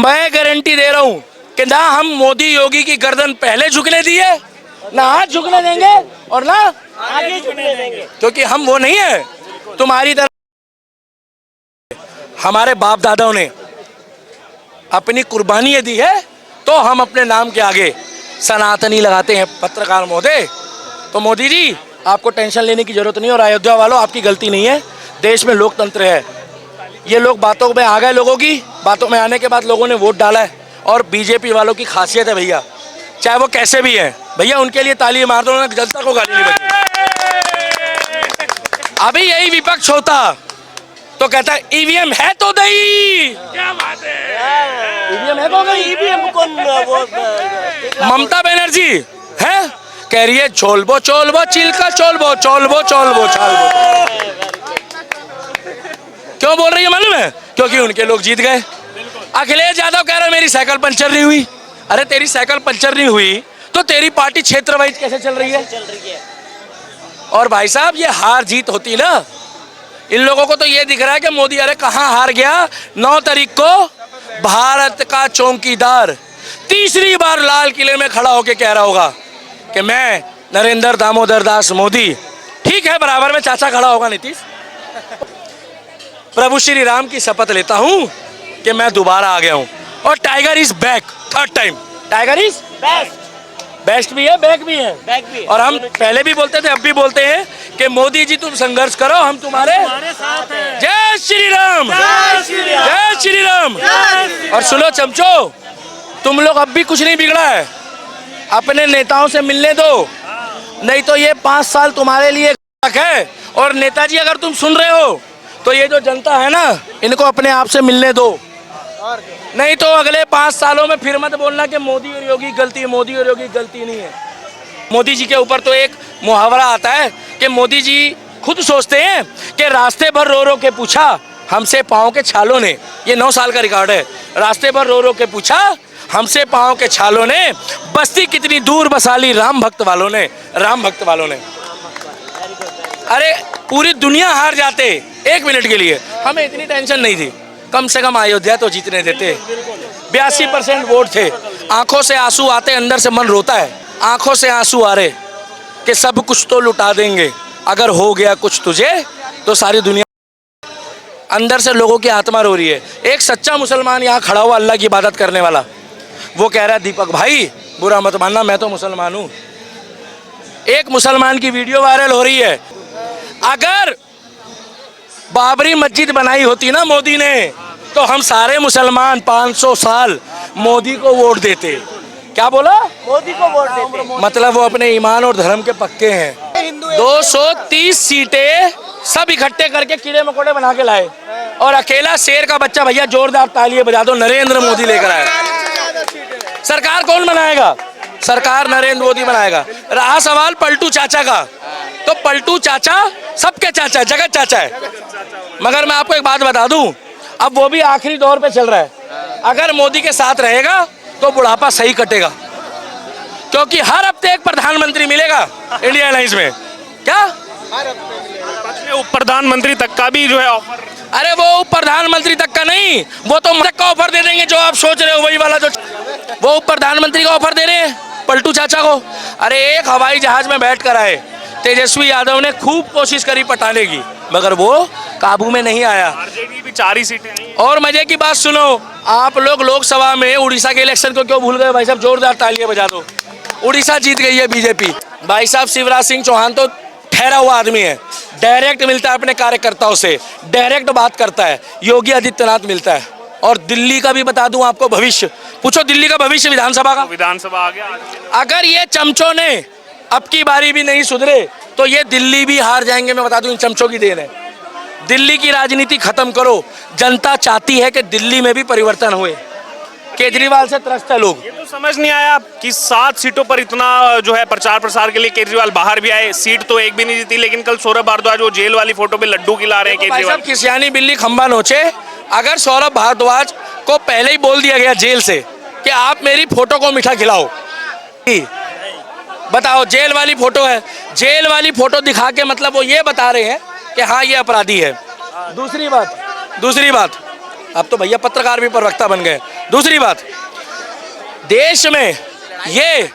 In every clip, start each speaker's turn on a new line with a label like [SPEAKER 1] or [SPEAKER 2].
[SPEAKER 1] मैं गारंटी दे रहा हूँ कि ना हम मोदी योगी की गर्दन पहले झुकने दिए, ना आज झुकने देंगे और ना आगे झुकने देंगे, क्योंकि हम वो नहीं है तुम्हारी तरह। हमारे बाप दादाओं ने अपनी कुर्बानी दी है तो हम अपने नाम के आगे सनातनी लगाते हैं। पत्रकार महोदय, तो मोदी जी आपको टेंशन लेने की जरूरत नहीं, और अयोध्या वालों आपकी गलती नहीं है। देश में लोकतंत्र है, ये लोग बातों में आ गए, लोगों की बातों में आने के बाद लोगों ने वोट डाला है। और बीजेपी वालों की खासियत है भैया, चाहे वो कैसे भी है भैया, उनके लिए ताली मार दो, उन्होंने जनता को गाली नहीं बकी। अभी यही विपक्ष होता तो कहता है ईवीएम है तो दही, क्या बात है, ईवीएम है तो दही। ईवीएम कौन? ममता बनर्जी है, कह रही है चोलबो चोलबो चिल्का चोलबो चोलबो चोलबो चोलबो। क्यों बोल रही है मालूम है? क्योंकि उनके लोग जीत गए। अखिलेश यादव कह रहा है मेरी साइकिल पंचर नहीं हुई। अरे तेरी साइकिल पंचर नहीं हुई तो तेरी पार्टी क्षेत्र वाइज कैसे चल रही है? और भाई साहब ये हार जीत होती ना, इन लोगों को तो ये दिख रहा है कि मोदी अरे कहाँ हार गया। 9 तारीख को भारत का चौकीदार तीसरी बार लाल किले में खड़ा होकर कह रहा होगा कि मैं नरेंद्र दामोदर दास मोदी, ठीक है बराबर में चाचा खड़ा होगा नीतीश, प्रभु श्री राम की शपथ लेता हूं कि मैं दोबारा आ गया हूं और tiger is back, third time. Tiger is best, best भी है, बैक भी है, बैक भी है। और हम पहले भी बोलते थे, अब भी बोलते हैं कि मोदी जी तुम संघर्ष करो, हम तुम्हारे साथ हैं। जय श्री राम, जय श्री राम। और सुनो चमचो, तुम लोग अब भी कुछ नहीं बिगड़ा है, अपने नेताओं से मिलने दो, नहीं तो ये 5 साल तुम्हारे लिए है। और नेताजी अगर तुम सुन रहे हो तो ये जो जनता है ना, इनको अपने आप से मिलने दो, नहीं तो अगले 5 सालों में फिर मत बोलना कि मोदी और योगी गलती है। मोदी और योगी गलती नहीं है। मोदी जी के ऊपर तो एक मुहावरा आता है कि मोदी जी खुद सोचते हैं कि रास्ते भर रो रो के पूछा हमसे पाँव के छालों ने, ये 9 साल का रिकॉर्ड है, रास्ते भर रो रो के पूछा हमसे पाँव के छालों ने, बस्ती कितनी दूर बसा ली राम भक्त वालों ने, राम भक्त वालों ने। अरे पूरी दुनिया हार जाते 1 मिनट के लिए, हमें इतनी टेंशन नहीं थी, कम से कम अयोध्या तो जीतने देते। 82% वोट थे। आंखों से आंसू आते, अंदर से मन रोता है, आंखों से आंसू आ रहे कि सब कुछ तो लुटा देंगे, अगर हो गया कुछ तुझे तो सारी दुनिया। अंदर से लोगों की आत्मा रो रही है। एक सच्चा मुसलमान यहाँ खड़ा हुआ अल्लाह की इबादत करने वाला, वो कह रहा है दीपक भाई बुरा मत मानना, मैं तो मुसलमान हूँ। एक मुसलमान की वीडियो वायरल हो रही है, अगर बाबरी मस्जिद बनाई होती ना मोदी ने तो हम सारे मुसलमान 500 साल मोदी को वोट देते। क्या बोला? मोदी को वोट देते। मतलब वो अपने ईमान और धर्म के पक्के हैं। 230 सीटें सब इकट्ठे करके कीड़े मकोड़े बना के लाए, और अकेला शेर का बच्चा, भैया जोरदार तालियां बजा दो, नरेंद्र मोदी लेकर आए। सरकार कौन बनाएगा? सरकार नरेंद्र मोदी बनाएगा। रहा सवाल पलटू चाचा का, तो पलटू चाचा सबके चाचा, जगत चाचा है। मगर मैं आपको एक बात बता दूं, अब वो भी आखिरी दौर पे चल रहा है। अगर मोदी के साथ रहेगा तो बुढ़ापा सही कटेगा, क्योंकि हर हफ्ते एक प्रधानमंत्री मिलेगा इंडिया एयरलाइंस में। क्या
[SPEAKER 2] प्रधानमंत्री तक का भी जो है ऑफर?
[SPEAKER 1] अरे वो प्रधानमंत्री तक का नहीं, वो तो तक का ऑफर दे देंगे जो आप सोच रहे हो, वही वाला जो वो प्रधानमंत्री का ऑफर दे रहे हैं पलटू चाचा को। अरे एक हवाई जहाज में बैठ कर आए तेजस्वी यादव ने, खूब कोशिश करी पटाने की, मगर वो काबू में नहीं आया।
[SPEAKER 2] आरजेडी भी 4 ही सीटें।
[SPEAKER 1] और मजे की बात सुनो, आप लोग लोकसभा में उड़ीसा के इलेक्शन को क्यों भूल गए भाई साहब? जोरदार तालियां बजा दो। उड़ीसा जीत गई है बीजेपी। भाई साहब शिवराज सिंह चौहान तो ठहरा हुआ आदमी है, डायरेक्ट मिलता है अपने कार्यकर्ताओं से, डायरेक्ट बात करता है। योगी आदित्यनाथ मिलता है। और दिल्ली का भी बता दूं आपको भविष्य, पूछो दिल्ली का भविष्य विधानसभा का।
[SPEAKER 2] विधानसभा आ गया।
[SPEAKER 1] अगर ये चमचों ने अब की बारी भी नहीं सुधरे तो ये दिल्ली भी हार जाएंगे, मैं बता दूं, इन चमचों की देन है। दिल्ली की राजनीति खत्म करो, जनता चाहती है कि दिल्ली में भी परिवर्तन हुए। केजरीवाल से त्रस्त है लोग।
[SPEAKER 2] ये तो समझ नहीं आया कि 7 सीटों पर इतना जो है प्रचार प्रसार के लिए केजरीवाल बाहर भी आए, सीट तो एक भी नहीं जीती, लेकिन कल सौरभ भारद्वाज वो जेल वाली फोटो पे लड्डू खिला रहे हैं केजरीवाल।
[SPEAKER 1] किसियानी बिल्ली खंबा नोचे। अगर सौरभ भारद्वाज को पहले ही बोल दिया गया जेल से कि आप मेरी फोटो को मीठा खिलाओ, बताओ जेल वाली फोटो है, जेल वाली फोटो दिखा के मतलब वो ये बता रहे हैं कि हाँ ये अपराधी है। दूसरी बात अब तो भैया पत्रकार भी प्रवक्ता बन गए। दूसरी बात, देश में ये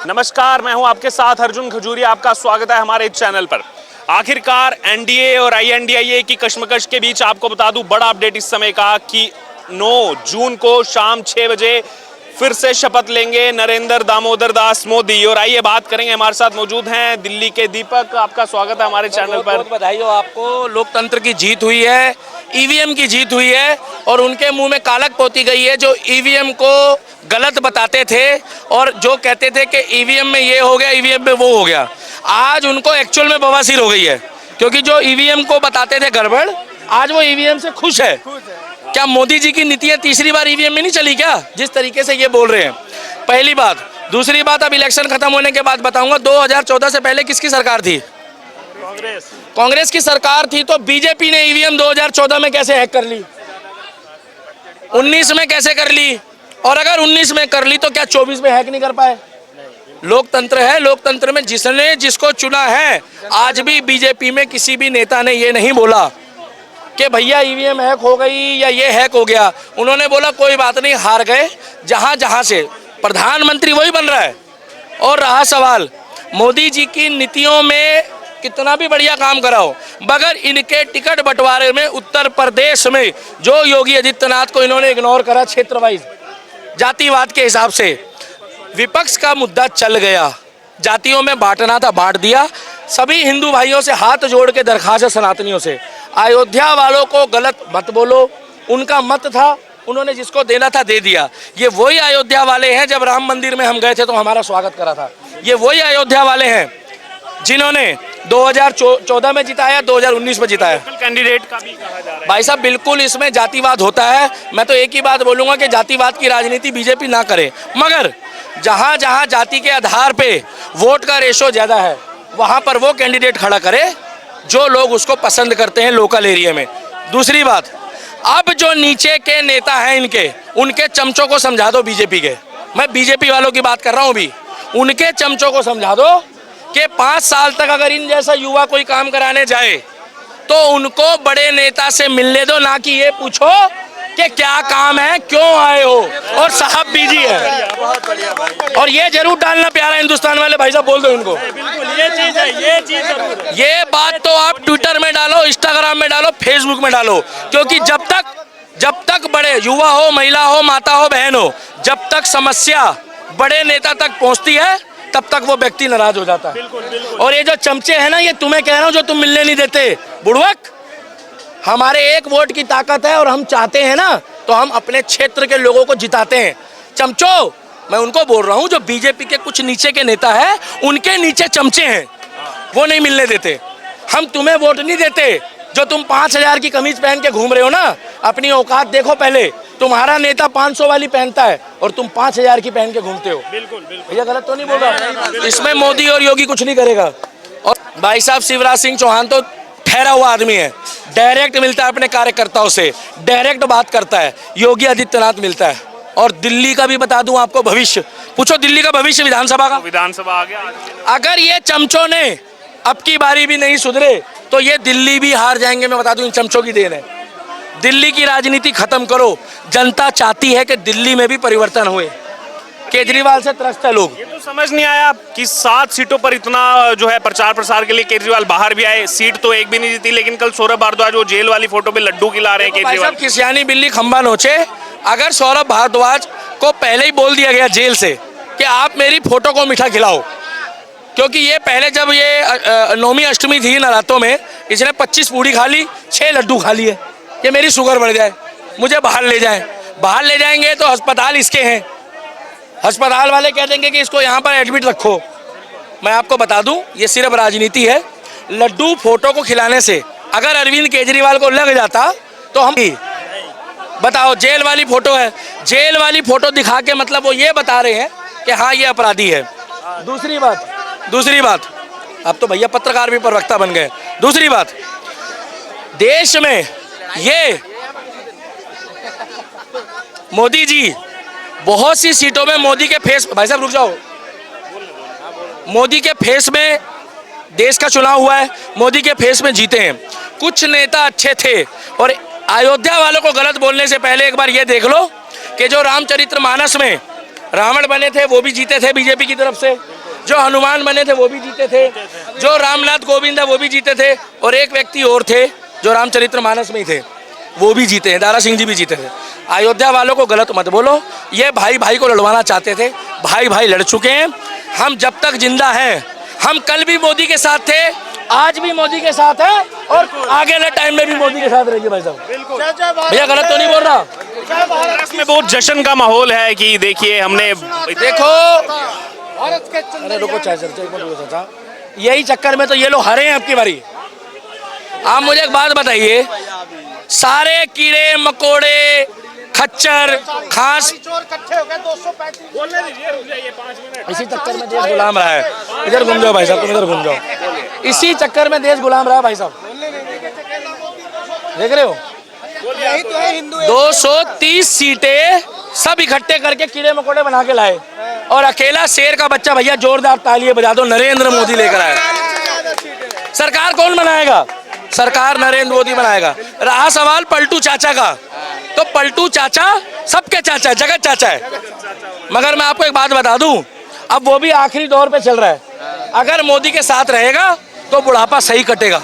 [SPEAKER 2] नमस्कार, मैं हूं आपके साथ अर्जुन खजूरिया। आपका स्वागत है हमारे इस चैनल पर। आखिरकार एनडीए और आईएनडीआईए की कश्मकश के बीच आपको बता दूं बड़ा अपडेट इस समय का कि 9 जून को शाम 6 बजे फिर से शपथ लेंगे नरेंद्र दामोदर दास मोदी। और आइए बात करेंगे, हमारे साथ मौजूद हैं दिल्ली के दीपक। आपका स्वागत है हमारे चैनल पर।
[SPEAKER 1] बहुत बधाई हो आपको। लोकतंत्र की जीत हुई है, ईवीएम की जीत हुई है और उनके मुंह में कालक पोती गई है जो ईवीएम को गलत बताते थे और जो कहते थे कि ईवीएम में ये हो गया, ईवीएम में वो हो गया। आज उनको एक्चुअल में बवासीर हो गई है, क्योंकि जो ईवीएम को बताते थे गड़बड़, आज वो ईवीएम से खुश है। क्या मोदी जी की नीतियां तीसरी बार ईवीएम में नहीं चली क्या, जिस तरीके से ये बोल रहे हैं? पहली बात। दूसरी बात, अब इलेक्शन खत्म होने के बाद बताऊंगा 2014 से पहले किसकी सरकार थी? कांग्रेस की सरकार थी। तो बीजेपी ने ईवीएम 2014 में कैसे हैक कर ली, 19 में कैसे कर ली, और अगर 19 में कर ली तो क्या 24 में हैक नहीं कर पाए? लोकतंत्र है, लोकतंत्र में जिसने जिसको चुना है। आज भी बीजेपी में किसी भी नेता ने ये नहीं बोला कि भैया ईवीएम हैक हो गई या ये हैक हो गया। उन्होंने बोला कोई बात नहीं, हार गए। जहां से प्रधानमंत्री वही बन रहा है। और रहा सवाल मोदी जी की नीतियों में, कितना भी बढ़िया काम कराओ, मगर इनके टिकट बंटवारे में उत्तर प्रदेश में जो योगी आदित्यनाथ को इन्होंने इग्नोर करा, क्षेत्र वाइज जातिवाद के हिसाब से विपक्ष का मुद्दा चल गया। जातियों में बांटना था, बांट दिया। सभी हिंदू भाइयों से हाथ जोड़ के दरखास्त है सनातनियों से, अयोध्या वालों को गलत मत बोलो। उनका मत था, उन्होंने जिसको देना था दे दिया। ये वही अयोध्या वाले हैं, जब राम मंदिर में हम गए थे तो हमारा स्वागत करा था। ये वही अयोध्या वाले हैं जिन्होंने 2014 में जिताया, 2019 में जिताया।
[SPEAKER 2] कैंडिडेट का भी कहा जा रहा है।
[SPEAKER 1] भाई साहब, बिल्कुल इसमें जातिवाद होता है। मैं तो एक ही बात बोलूंगा कि जातिवाद की राजनीति बीजेपी ना करे, मगर जहां जहां जाति के आधार पे वोट का रेशो ज्यादा है वहां पर वो कैंडिडेट खड़ा करे जो लोग उसको पसंद करते हैं लोकल एरिया में। दूसरी बात, अब जो नीचे के नेता हैं इनके, उनके चमचों को समझा दो बीजेपी के। मैं बीजेपी वालों की बात कर रहा हूं भी। उनके चमचों को समझा दो कि 5 साल तक अगर इन जैसा युवा कोई काम कराने जाए तो उनको बड़े नेता से मिलने दो, ना कि ये पूछो कि क्या काम है, क्यों आए हो, और साहब बिजी है। और ये जरूर डालना, प्यारा हिंदुस्तान वाले भाई साहब बोल दो इनको।
[SPEAKER 2] ये चीज है, ये चीज जरूर है।
[SPEAKER 1] ये बात तो आप ट्विटर में डालो, इंस्टाग्राम में डालो, फेसबुक में डालो, क्योंकि जब तक बड़े युवा हो, महिला हो, माता हो, बहन हो, जब तक समस्या बड़े नेता तक पहुंचती है तब तक वो व्यक्ति नाराज हो जाता है। और ये जो चमचे हैं ना, ये तुम्हें कह रहा हूं जो तुम मिलने नहीं देते, बुड़वक। हमारे एक वोट की ताकत है और हम चाहते हैं ना तो हम अपने क्षेत्र के लोगों को जिताते हैं। चमचो, मैं उनको बोल रहा हूं जो बीजेपी के कुछ नीचे के नेता हैं, उनके नीचे चमचे हैं, वो नहीं मिलने देते। हम तुम्हें वोट नहीं देते जो तुम 5000 की कमीज पहन के घूम रहे हो ना। अपनी औकात देखो पहले। तुम्हारा नेता 500 वाली पहनता है और तुम 5000 की पहन के घूमते हो।
[SPEAKER 2] बिल्कुल
[SPEAKER 1] भैया गलत तो नहीं बोल रहा? इसमें मोदी और योगी कुछ नहीं करेगा। और भाई साहब, शिवराज सिंह चौहान तो ठहरा हुआ आदमी है, डायरेक्ट मिलता है अपने कार्यकर्ताओं से, डायरेक्ट बात करता है। योगी आदित्यनाथ मिलता है। और दिल्ली का भी बता दूं आपको, भविष्य पूछो, दिल्ली का भविष्य विधानसभा का।
[SPEAKER 2] विधानसभा आ गया।
[SPEAKER 1] अगर ये चमचों ने अब की बारी भी नहीं सुधरे तो ये दिल्ली भी हार जाएंगे। मैं बता दूं, इन चमचों की देन है। दिल्ली की राजनीति खत्म करो। जनता चाहती है कि दिल्ली में भी परिवर्तन हुए। केजरीवाल से त्रस्त है लोग।
[SPEAKER 2] ये तो समझ नहीं आया कि 7 सीटों पर इतना जो है प्रचार प्रसार के लिए केजरीवाल बाहर भी आए। सीट तो एक भी नहीं जीती, लेकिन कल सौरभ भारद्वाज वो जेल वाली फोटो पे लड्डू खिला रहे हैं केजरीवाल।
[SPEAKER 1] किसियानी बिल्ली खंबा नोचे। अगर सौरभ भारद्वाज को पहले ही बोल दिया गया जेल से कि आप मेरी फोटो को मीठा खिलाओ, क्योंकि ये पहले जब ये नौमी अष्टमी थी नवरात्रों में, इसने 25 पूड़ी खा ली, 6 लड्डू खा लिए कि मेरी शुगर बढ़ जाए, मुझे बाहर ले जाएं। बाहर ले जाएंगे तो अस्पताल इसके हैं, अस्पताल वाले कह देंगे कि इसको यहाँ पर एडमिट रखो। मैं आपको बता दूं, ये सिर्फ राजनीति है। लड्डू फोटो को खिलाने से अगर अरविंद केजरीवाल को लग जाता तो हम भी बताओ, जेल वाली फोटो है, जेल वाली फोटो दिखा के मतलब वो ये बता रहे हैं कि हाँ ये अपराधी है। दूसरी बात, अब तो भैया पत्रकार भी प्रवक्ता बन गए। दूसरी बात, देश में ये मोदी जी बहुत सी सीटों में मोदी के फेस, भाई साहब रुक जाओ, मोदी के फेस में देश का चुनाव हुआ है, मोदी के फेस में जीते हैं। कुछ नेता अच्छे थे, और अयोध्या वालों को गलत बोलने से पहले एक बार ये देख लो कि जो रामचरितमानस में रावण बने थे वो भी जीते थे बीजेपी की तरफ से, जो हनुमान बने थे वो भी जीते थे, जो रामनाथ कोविंद है वो भी जीते थे, और एक व्यक्ति और थे जो रामचरितमानस में ही थे वो भी जीते हैं, दारा सिंह जी भी जीते थे। अयोध्या वालों को गलत मत बोलो, ये भाई भाई को लड़वाना चाहते थे, भाई भाई लड़ चुके हैं। हम जब तक जिंदा हैं, हम कल भी मोदी के साथ थे, आज भी मोदी के साथ है, और आगे वाले टाइम में भी मोदी के साथ रहेंगे भाई साहब। भैया गलत तो नहीं बोल रहा?
[SPEAKER 2] इसमें बहुत जश्न का माहौल है कि देखिए हमने
[SPEAKER 1] देखो, अरे रुको चाचा, यही चक्कर में तो ये लोग हरे हैं आपकी बारी। आप मुझे एक बात बताइए, सारे कीड़े मकोड़े खच्चर खास इसी चक्कर में देश गुलाम रहा है। इधर घूम जाओ भाई साहब, तुम इधर घूम जाओ, इसी चक्कर में देश गुलाम रहा भाई साहब, देख रहे हो? 230 सीटें सब इकट्ठे करके कीड़े मकोड़े बना के लाए, और अकेला शेर का बच्चा, भैया जोरदार तालियां बजा दो, नरेंद्र मोदी लेकर आए। सरकार कौन बनाएगा? सरकार नरेंद्र मोदी बनाएगा। रहा सवाल पलटू चाचा का, तो पलटू चाचा सबके चाचा है, जगत चाचा है। मगर मैं आपको एक बात बता दूं, अब वो भी आखिरी दौर पे चल रहा है। अगर मोदी के साथ रहेगा तो बुढ़ापा सही कटेगा,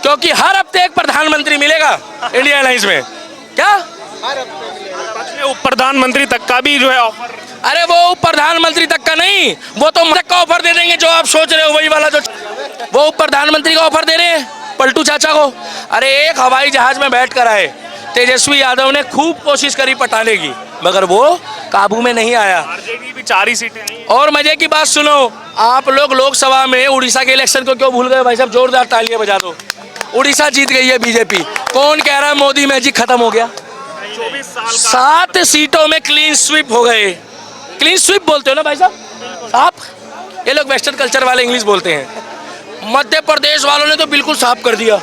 [SPEAKER 1] क्योंकि हर हफ्ते एक प्रधानमंत्री मिलेगा इंडिया अलायंस में। क्या
[SPEAKER 2] उप प्रधानमंत्री तक का भी जो है ऑफर?
[SPEAKER 1] अरे वो प्रधानमंत्री तक का नहीं, वो तो तक का ऑफर दे देंगे जो आप सोच रहे हो, वही वाला जो वो प्रधानमंत्री का ऑफर दे रहे हैं पलटू चाचा को। अरे एक हवाई जहाज में बैठ कर आए तेजस्वी यादव ने, खूब कोशिश करी पटाने की, मगर वो काबू में नहीं आया।
[SPEAKER 2] आरजेडी भी 4 ही सीटें आई।
[SPEAKER 1] और मजे की बात सुनो, आप लोग लोकसभा में उड़ीसा के इलेक्शन को क्यों भूल गए भाई साहब? जोरदार तालियां बजा दो। उड़ीसा जीत गई है बीजेपी। कौन कह रहा है मोदी मैजिक खत्म हो गया? 7 सीटों में क्लीन स्वीप हो गए। क्लीन स्वीप बोलते हो ना भाई साहब? साफ, ये लोग वेस्टर्न कल्चर वाले इंग्लिश बोलते हैं। मध्य प्रदेश वालों ने तो बिल्कुल साफ कर दिया।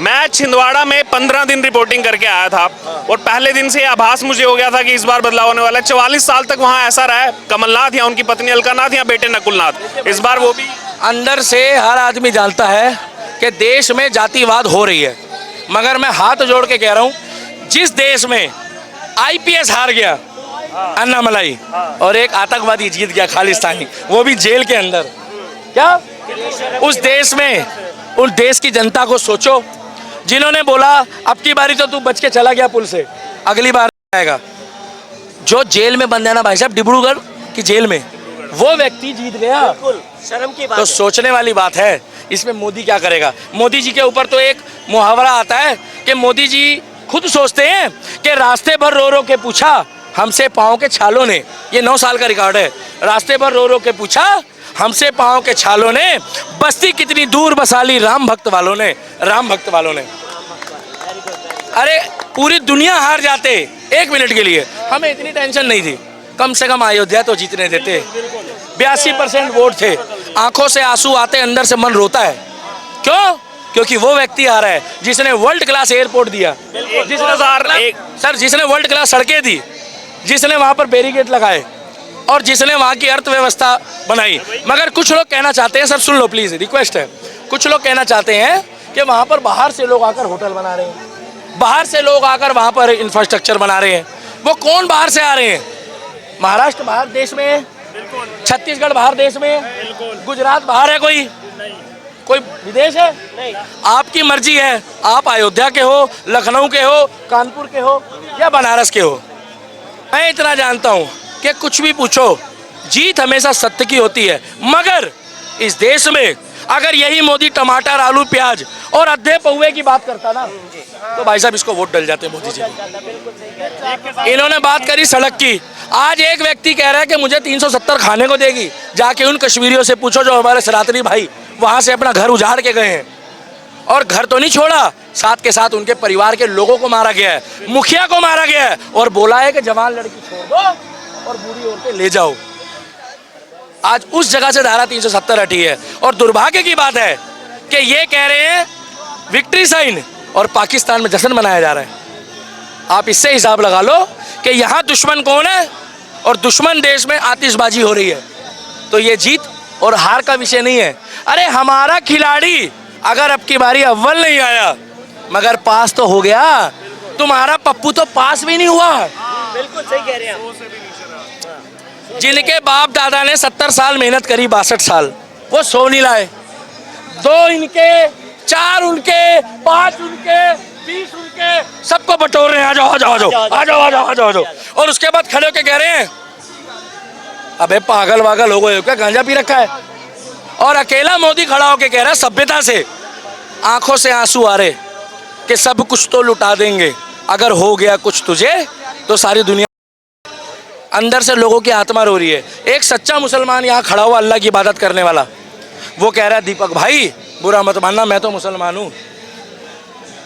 [SPEAKER 2] मैं छिंदवाड़ा में 15 दिन रिपोर्टिंग करके आया था, और पहले दिन से आभास मुझे हो गया था कि इस बार बदलाव होने वाला है। 44 साल तक वहाँ ऐसा रहा है, कमलनाथ या उनकी पत्नी अलकानाथ या बेटे नकुलनाथ, इस बार वो भी।
[SPEAKER 1] अंदर से हर आदमी जानता है कि देश में जातिवाद हो रही है, मगर मैं हाथ जोड़ के कह रहा हूँ, जिस देश में आईपीएस हार गया अन्नामलाई, और एक आतंकवादी जीत गया खालिस्तानी, वो भी जेल के अंदर, क्या उस देश में, उस देश की जनता को सोचो, जिन्होंने बोला अब की बारी तो तू बच के चला गया पुल से, अगली बार आएगा। जो जेल में बंद है ना भाई साहब, डिब्रूगढ़ की जेल में, वो व्यक्ति जीत गया।
[SPEAKER 3] शर्म की बात
[SPEAKER 1] तो सोचने वाली बात है। इसमें मोदी क्या करेगा? मोदी जी के ऊपर तो एक मुहावरा आता है कि मोदी जी खुद सोचते हैं कि रास्ते भर रो रो के पूछा हमसे पाँव के छालों ने, ये 9 साल का रिकॉर्ड है, रास्ते भर रो रो के पूछा हमसे पाँव के छालों ने, बस्ती कितनी दूर बसा ली राम भक्त वालों ने, राम भक्त वालों ने। अरे पूरी दुनिया हार जाते 1 मिनट के लिए, हमें इतनी टेंशन नहीं थी, कम से कम अयोध्या तो जीतने देते। 82% वोट थे, आंखों से आंसू आते, अंदर से मन रोता है। क्यों? क्योंकि वो व्यक्ति आ रहा है जिसने वर्ल्ड क्लास एयरपोर्ट दिया, जिसने वर्ल्ड क्लास सड़कें दी, जिसने वहां पर बैरिकेड लगाए, और जिसने वहां की अर्थव्यवस्था बनाई। मगर कुछ लोग कहना चाहते हैं, sir soon low please, request है, कुछ लोग कहना चाहते हैं कि वहां पर बाहर से लोग आकर होटल बना रहे हैं, बाहर से लोग आकर वहां पर इंफ्रास्ट्रक्चर बना रहे हैं। वो कौन बाहर से आ रहे हैं? महाराष्ट्र बाहर देश में है, छत्तीसगढ़ बाहर देश में है, गुजरात बाहर है, कोई विदेश है? नहीं। आपकी मर्जी है, आप अयोध्या के हो, लखनऊ के हो, कानपुर के हो, या बनारस के हो। मैं इतना जानता हूं कि कुछ भी पूछो, जीत हमेशा सत्य की होती है। मगर इस देश में अगर यही मोदी टमाटर, आलू, प्याज और अद्धे पौवे की बात करता ना, तो भाई साहब इसको वोट डल जाते मोदी जी। इन्होंने बात करी सड़क की, आज एक व्यक्ति कह रहा है कि मुझे 370 खाने को देगी। जाके उन कश्मीरियों से पूछो जो हमारे सनातनी भाई वहां से अपना घर उजाड़ के गए हैं, और घर तो नहीं छोड़ा, साथ के साथ उनके परिवार के लोगों को मारा गया है, मुखिया को मारा गया है, और बोला है कि जवान लड़की छोड़ दो और बूढ़ी औरतें ले जाओ। आज उस जगह से धारा 370 हटी है, और दुर्भाग्य की बात है कि ये कह रहे हैं विक्ट्री साइन, और पाकिस्तान में जश्न मनाया जा रहा है। आप इससे हिसाब लगा लो कि यहाँ दुश्मन कौन है, और दुश्मन देश में आतिशबाजी हो रही है। तो ये जीत और हार का विषय नहीं है। अरे हमारा खिलाड़ी अगर अब की बारी अव्वल नहीं आया मगर पास तो हो गया। तुम्हारा पप्पू तो पास भी नहीं हुआ।
[SPEAKER 3] बिल्कुल सही कह रहे हैं आप।
[SPEAKER 1] जिनके बाप दादा ने 70 साल मेहनत करी, 62 साल, वो 100 नहीं लाए। 2 इनके, 4 उनके, 5 उनके, 20 उनके, सबको बटोर रहे हैं। आ जाओ आ जाओ आ जाओ आ जाओ आ जाओ आ जाओ आ जाओ। और उसके बाद खड़े होके कह रहे हैं अबे पागल वागल हो गए हो क्या, गांजा पी रखा है। और अकेला मोदी खड़ा होके कह रहा है सभ्यता से, आंखों से आंसू आ रहे कि सब कुछ तो लुटा देंगे, अगर हो गया कुछ तुझे तो सारी दुनिया। अंदर से लोगों की आत्मा रो रही है। एक सच्चा मुसलमान यहाँ खड़ा हुआ, अल्लाह की इबादत करने वाला, वो कह रहा है दीपक भाई बुरा मत मानना, मैं तो मुसलमान हूँ।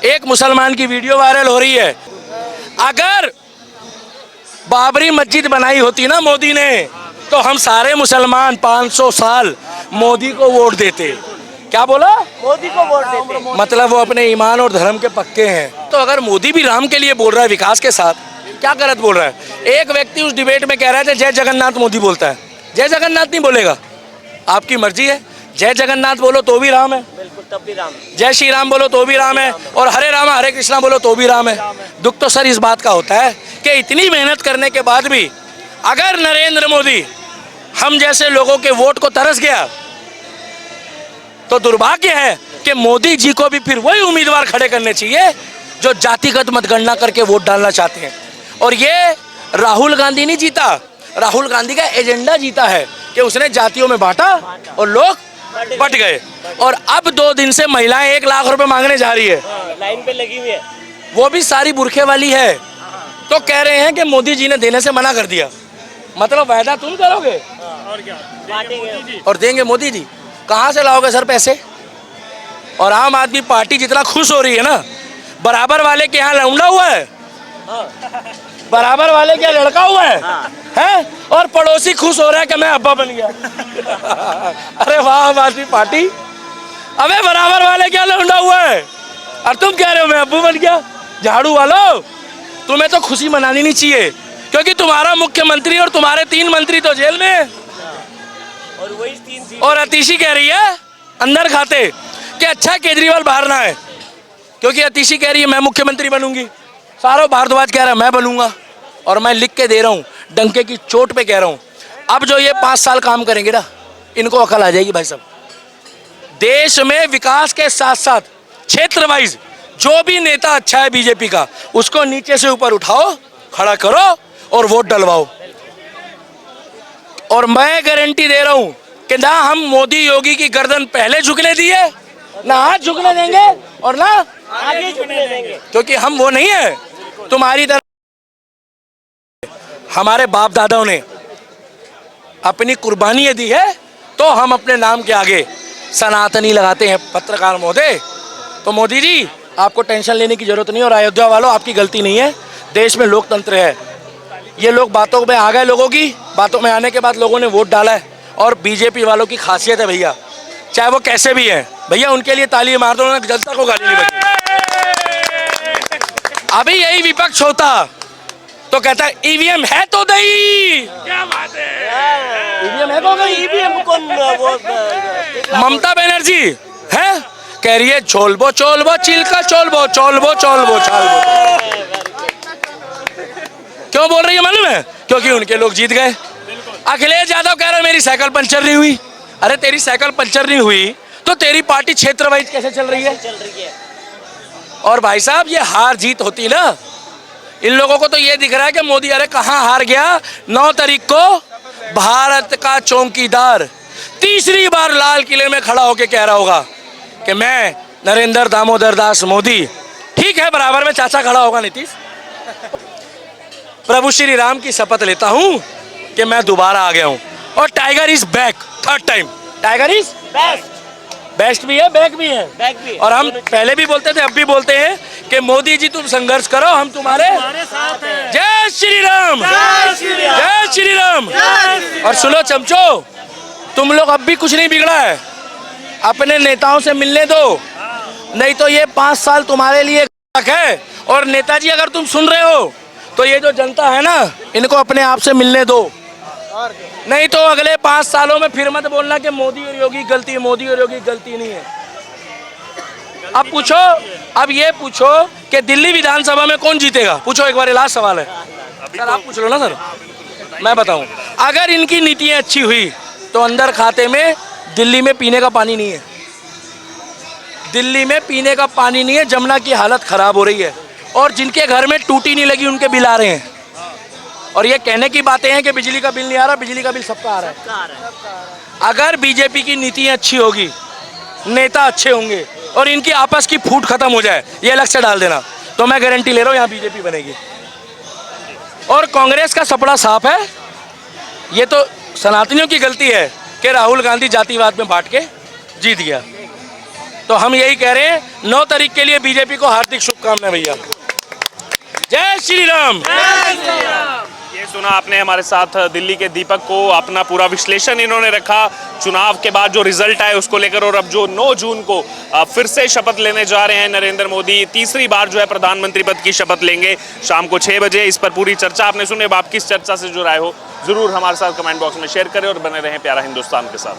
[SPEAKER 1] एक मुसलमान की वीडियो वायरल हो रही है, अगर बाबरी मस्जिद बनाई होती ना मोदी ने, तो हम सारे मुसलमान 500 साल मोदी को वोट देते। क्या बोला?
[SPEAKER 3] मोदी को वोट देते।
[SPEAKER 1] मतलब वो अपने ईमान और धर्म के पक्के हैं। तो अगर मोदी भी राम के लिए बोल रहा है, विकास के साथ, क्या गलत बोल रहा है? एक व्यक्ति उस डिबेट में कह रहा था जय जगन्नाथ मोदी बोलता है, जय जगन्नाथ नहीं बोलेगा, आपकी मर्जी है। जय जगन्नाथ बोलो तो भी राम है,
[SPEAKER 3] बिल्कुल तब भी राम।
[SPEAKER 1] जय श्री राम बोलो तो भी राम है, और हरे रामा हरे कृष्णा बोलो तो भी राम है। दुख तो सर इस बात का होता है कि इतनी मेहनत करने के बाद भी अगर नरेंद्र मोदी हम जैसे लोगों के वोट को तरस गया, तो दुर्भाग्य है कि मोदी जी को भी फिर वही उम्मीदवार खड़े करने चाहिए जो जातिगत मतगणना करके वोट डालना चाहते हैं। और ये राहुल गांधी नहीं जीता, राहुल गांधी का एजेंडा जीता है कि उसने जातियों में बांटा और लोग बट गए। और अब 2 दिन से महिलाएं 1 लाख रुपए मांगने जा रही है,
[SPEAKER 3] लाइन पे लगी हुई है,
[SPEAKER 1] वो भी सारी बुरखे वाली है। तो कह रहे हैं कि मोदी जी ने देने से मना कर दिया। मतलब वायदा तुम करोगे
[SPEAKER 2] और क्या
[SPEAKER 3] बांटेंगे।
[SPEAKER 1] और देंगे मोदी जी। कहाँ से लाओगे सर पैसे? और आम आदमी पार्टी जितना खुश हो रही है ना, बराबर वाले के यहाँ लौंडा हुआ है, बराबर वाले क्या लड़का हुआ है, हैं? और पड़ोसी खुश हो रहा है कि मैं अब्बा बन गया। अरे वाह आम आदमी पार्टी, अबे बराबर वाले क्या लौंडा हुआ है और तुम कह रहे हो मैं अब्बू बन गया। झाड़ू वालों, तुम्हें तो खुशी मनानी नहीं चाहिए, क्योंकि तुम्हारा मुख्यमंत्री और तुम्हारे 3 मंत्री तो जेल में है।
[SPEAKER 3] और वही 3 सीट।
[SPEAKER 1] और अतीशी कह रही है अंदर खाते कि अच्छा केजरीवाल बाहर ना है, क्योंकि अतीशी कह रही है मैं मुख्यमंत्री बनूंगी, सारों भारद्वाज कह रहा है मैं बनूंगा। और मैं लिख के दे रहा हूँ, डंके की चोट पे कह रहा हूँ, अब जो ये 5 साल काम करेंगे ना, इनको अकल आ जाएगी भाई साहब। देश में विकास के साथ साथ क्षेत्र वाइज जो भी नेता अच्छा है बीजेपी का, उसको नीचे से ऊपर उठाओ, खड़ा करो और वोट डलवाओ। और मैं गारंटी दे रहा हूं कि ना हम मोदी योगी की गर्दन पहले झुकने दिए, ना आज झुकने देंगे और ना
[SPEAKER 3] आगे झुकने देंगे,
[SPEAKER 1] क्योंकि हम वो नहीं है तुम्हारी तरह। हमारे बाप दादाओं ने अपनी कुर्बानी दी है, तो हम अपने नाम के आगे सनातनी लगाते हैं पत्रकार महोदय। तो मोदी जी आपको टेंशन लेने की जरूरत नहीं, और अयोध्या वालों आपकी गलती नहीं है, देश में लोकतंत्र है। ये लोग बातों में आ गए, लोगों की बातों में आने के बाद लोगों ने वोट डाला है। और बीजेपी वालों की खासियत है भैया, चाहे वो कैसे भी हैं भैया, उनके लिए ताली मार दो, उन्होंने जनता को गाली नहीं बजी। अभी यही विपक्ष होता तो कहता है ईवीएम है तो दही, क्या बात है, ईवीएम है तो दही।
[SPEAKER 3] ईवीएम कौन वो
[SPEAKER 1] ममता बनर्जी है कह रही है चोलबो चोलबो चिल्का चोलबो चोलबो चोलबो चोलबो। क्यों बोल रही है मालूम है? क्योंकि उनके लोग जीत गए। अखिलेश यादव कह रहा है मेरी साइकिल पंचर नहीं हुई। अरे तेरी साइकिल पंचर नहीं हुई तो तेरी पार्टी क्षेत्र वाइज कैसे चल रही है? और भाई साहब ये हार जीत होती ना, इन लोगों को तो ये दिख रहा है कि मोदी अरे कहाँ हार गया। 9 तारीख को भारत का चौकीदार तीसरी बार लाल किले में खड़ा होकर कह रहा होगा कि मैं नरेंद्र दामोदर दास मोदी, ठीक है बराबर में चाचा खड़ा होगा नीतीश, प्रभु श्री राम की शपथ लेता हूं कि मैं दोबारा आ गया हूं और tiger is back, 3rd time. Tiger is best भी है, बैक भी है,
[SPEAKER 3] बैक भी है।
[SPEAKER 1] और हम पहले भी बोलते थे, अब भी बोलते हैं कि मोदी जी तुम संघर्ष करो, हम तुम्हारे
[SPEAKER 3] साथ हैं।
[SPEAKER 1] जय श्री राम, जय श्री राम। और सुनो चमचो, तुम लोग अब भी कुछ नहीं बिगड़ा है, अपने नेताओं से मिलने दो, नहीं तो ये 5 साल तुम्हारे लिए है। और नेताजी अगर तुम सुन रहे हो तो ये जो जनता है ना, इनको अपने आप से मिलने दो, नहीं तो अगले 5 सालों में फिर मत बोलना कि मोदी और योगी गलती है। मोदी और योगी गलती नहीं है, अब पूछो, अब ये पूछो कि दिल्ली विधानसभा में कौन जीतेगा, पूछो एक बार, लास्ट सवाल है सर, आप पूछ लो ना सर, मैं बताऊं। अगर इनकी नीतियां अच्छी हुई तो अंदर खाते में दिल्ली में पीने का पानी नहीं है, दिल्ली में पीने का पानी नहीं है, जमुना की हालत खराब हो रही है, और जिनके घर में टूटी नहीं लगी उनके बिल आ रहे हैं। और ये कहने की बातें हैं कि बिजली का बिल नहीं आ रहा, बिजली का बिल सबका आ रहा है। अगर बीजेपी की नीतियां अच्छी होगी, नेता अच्छे होंगे और इनकी आपस की फूट खत्म हो जाए, ये अलग से डाल देना, तो मैं गारंटी ले रहा हूँ यहाँ बीजेपी बनेगी। और कांग्रेस का सपना साफ है, ये तो सनातनियों की गलती है कि राहुल गांधी जातिवाद में बांट के जीत गया। तो हम यही कह रहे हैं, 9 तारीख के लिए बीजेपी को हार्दिक शुभकामनाएं भैया। जय श्री राम।
[SPEAKER 2] ये सुना आपने हमारे साथ दिल्ली के दीपक को, अपना पूरा विश्लेषण इन्होंने रखा चुनाव के बाद जो रिजल्ट आए उसको लेकर, और अब जो 9 जून को फिर से शपथ लेने जा रहे हैं नरेंद्र मोदी, तीसरी बार जो है प्रधानमंत्री पद की शपथ लेंगे शाम को 6 बजे। इस पर पूरी चर्चा आपने सुनी। अब आप किस चर्चा से जुड़े हो जरूर हमारे साथ कमेंट बॉक्स में शेयर करें और बने रहें प्यारा हिंदुस्तान के साथ।